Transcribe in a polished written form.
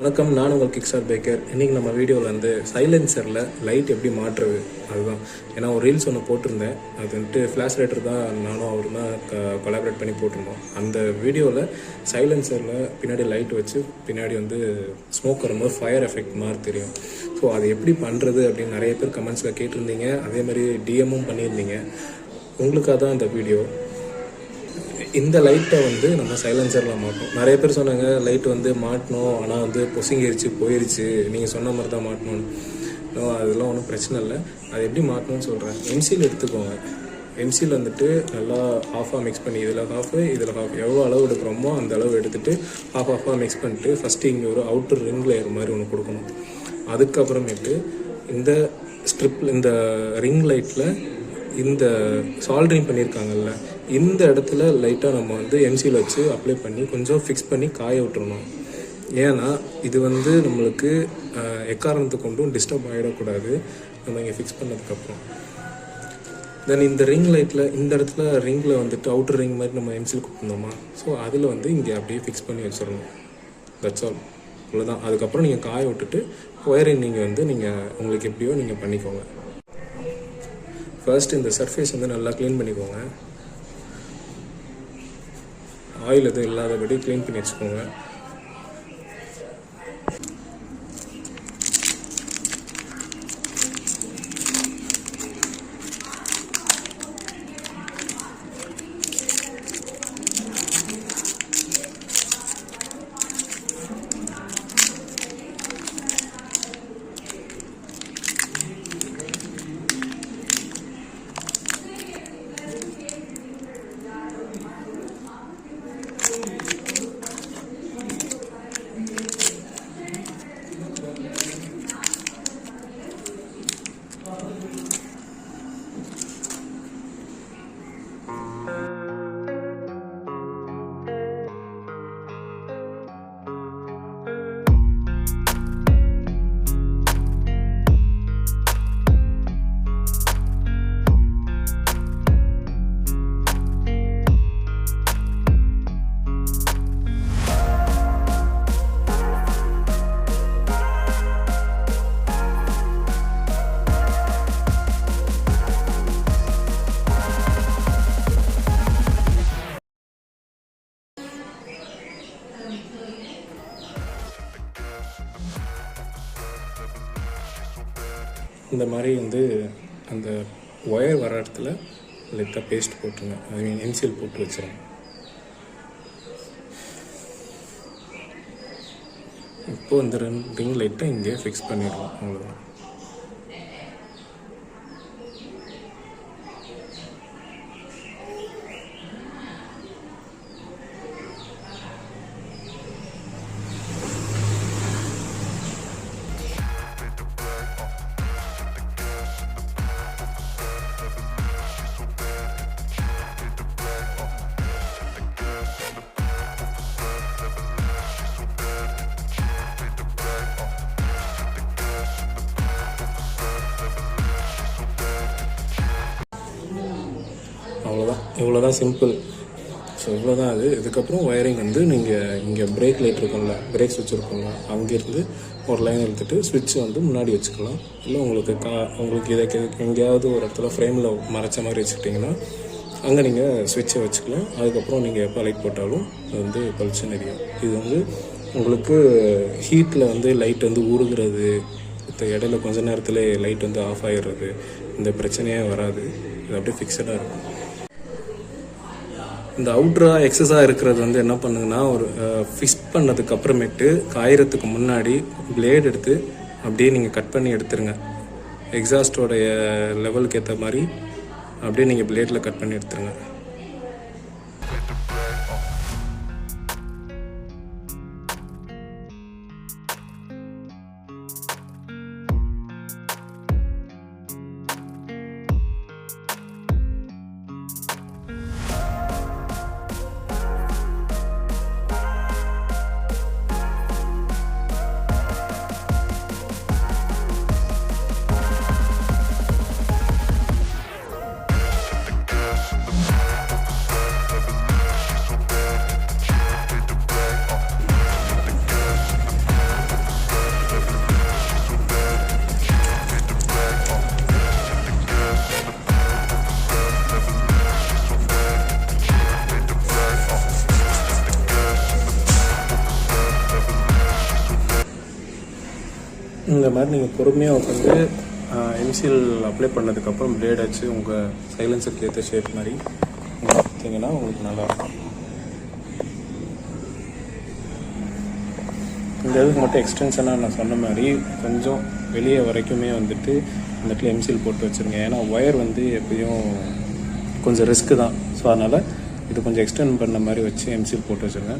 வணக்கம், நான் உங்கள் கிக்ஸ்டார் பேக்கர். இன்றைக்கி நம்ம வீடியோவில் வந்து சைலன்சரில் லைட் எப்படி மாற்றுறது அதுதான். ஏன்னா ஒரு ரீல்ஸ் ஒன்று போட்டிருந்தேன். அது வந்துட்டு ஃப்ளாஷ் லைட்டர் தான் நானும் அவரும் தான் கொலாபரேட் பண்ணி போட்டிருந்தோம். அந்த வீடியோவில் சைலன்சரில் பின்னாடி லைட் வச்சு பின்னாடி வந்து ஸ்மோக் வரும்போது ஃபயர் எஃபெக்ட் மாதிரி தெரியும். ஸோ அது எப்படி பண்ணுறது அப்படின்னு நிறைய பேர் கமெண்ட்ஸில் கேட்டிருந்தீங்க. அதே மாதிரி டிஎம்மும் பண்ணியிருந்தீங்க. உங்களுக்காக தான் இந்த வீடியோ. இந்த லைட்டை வந்து நம்ம சைலன்சரில் மாட்டோம். நிறைய பேர் சொன்னாங்க லைட் வந்து மாட்டணும், ஆனால் வந்து பொசுங்கிருச்சு போயிடுச்சு, நீங்கள் சொன்ன மாதிரி தான் மாட்டணும்னு. அதெல்லாம் ஒன்றும் பிரச்சனை இல்லை. அது எப்படி மாட்டணும்னு சொல்கிறேன். எம்சியில் எடுத்துக்கோங்க. எம்சியில் வந்துட்டு நல்லா ஹாஃபாக மிக்ஸ் பண்ணி இதில் ஹாஃபு இதில் ஹாஃப் எவ்வளோ அளவு எடுக்கிறோமோ அந்த அளவு எடுத்துகிட்டு ஹாஃபாக மிக்ஸ் பண்ணிட்டு ஃபஸ்ட்டு இங்கே ஒரு அவுட்டர் ரிங் லேயர் மாதிரி ஒன்று கொடுக்கணும். அதுக்கப்புறமேட்டு இந்த ஸ்ட்ரிப்பில் இந்த ரிங் லைட்டில் இந்த சால்ட்ரிங் பண்ணியிருக்காங்கல்ல இந்த இடத்துல லைட்டாக நம்ம வந்து எம்சியில் வச்சு அப்ளை பண்ணி கொஞ்சம் ஃபிக்ஸ் பண்ணி காய விட்டுறணும். ஏன்னா இது வந்து நம்மளுக்கு எக்காரணத்தை கொண்டும் டிஸ்டர்ப் ஆகிடக்கூடாது நம்ம இங்கே ஃபிக்ஸ் பண்ணதுக்கப்புறம். தென் இந்த ரிங் லைட்டில் இந்த இடத்துல ரிங்கில் வந்துட்டு அவுட்டர் ரிங் மாதிரி நம்ம எம்சியில் கொடுத்துருந்தோமா, ஸோ அதில் வந்து இங்கே அப்படியே ஃபிக்ஸ் பண்ணி வச்சிடணும். தட்ஸ் ஆல், இவ்வளோதான். அதுக்கப்புறம் நீங்கள் காய விட்டுட்டு ஒயரிங் நீங்கள் வந்து உங்களுக்கு எப்படியோ நீங்கள் பண்ணிக்கோங்க. ஃபர்ஸ்ட் இந்த சர்ஃபேஸ் வந்து நல்லா க்ளீன் பண்ணிக்கோங்க. ஆயில் எதுவும் இல்லாதபடி க்ளீன் பண்ணி வச்சுக்கோங்க. இந்த மாதிரி வந்து அந்த ஒயர் வர இடத்துல லைட்டாக பேஸ்ட் போட்டுருங்க. ஐ மீன் எம்சில் போட்டு வச்சுருங்க. இப்போது இந்த ரிங் லைட்டை இங்கே ஃபிக்ஸ் பண்ணிடுவோம். அவ்வளோதான். இவ்வளோதான் சிம்பிள். ஸோ இவ்வளோதான் அது. இதுக்கப்புறம் ஒயரிங் வந்து நீங்கள் இங்கே பிரேக் லைட் இருக்கும்ல, பிரேக் ஸ்விட்ச் இருக்கும்ல, அங்கேருந்து ஒரு லைன் எடுத்துகிட்டு ஸ்விட்ச் வந்து முன்னாடி வச்சுக்கலாம். இல்லை உங்களுக்கு இதை எங்கேயாவது ஒரு இடத்துல ஃப்ரேமில் மறைச்ச மாதிரி வச்சுக்கிட்டிங்கன்னா அங்கே நீங்கள் ஸ்விட்சை வச்சுக்கலாம். அதுக்கப்புறம் நீங்கள் எப்போ லைட் போட்டாலும் அது வந்து பளிச்சுன்னு எரியும். இது வந்து உங்களுக்கு ஹீட்டில் வந்து லைட் வந்து உருகிறது, இடையில கொஞ்ச நேரத்தில் லைட் வந்து ஆஃப் ஆகிடுறது, இந்த பிரச்சனையே வராது. இது அப்படியே ஃபிக்ஸடாக இருக்கும். இந்த அவுட்ராக எக்ஸஸாக இருக்கிறது வந்து என்ன பண்ணுங்கன்னா, ஒரு ஃபிக்ஸ் பண்ணதுக்கு அப்புறமேட்டு காயறதுக்கு முன்னாடி பிளேட் எடுத்து அப்படியே நீங்கள் கட் பண்ணி எடுத்துருங்க. எக்ஸாஸ்டோடைய லெவலுக்கு ஏற்ற மாதிரி அப்படியே நீங்கள் பிளேடில் கட் பண்ணி எடுத்துருங்க. Yes. இந்த மாதிரி நீங்கள் பொறுமையாக உட்காந்து எம்சிஎல் அப்ளை பண்ணதுக்கப்புறம் பிளேட் வச்சு உங்கள் சைலன்சருக்கு ஏற்ற ஷேப் மாதிரி பார்த்தீங்கன்னா உங்களுக்கு நல்லாயிருக்கும். இந்த இதுக்கு மட்டும் எக்ஸ்டென்ஷனாக நான் சொன்ன மாதிரி கொஞ்சம் வெளியே வரைக்குமே வந்துட்டு இந்த இடத்துல எம்சிஎல் போட்டு வச்சுருங்க. ஏன்னா ஒயர் வந்து எப்பயும் கொஞ்சம் ரிஸ்க்கு தான். ஸோ அதனால் இது கொஞ்சம் எக்ஸ்டெண்ட் பண்ண மாதிரி வச்சு எம்சிஎல் போட்டு வச்சுருங்க.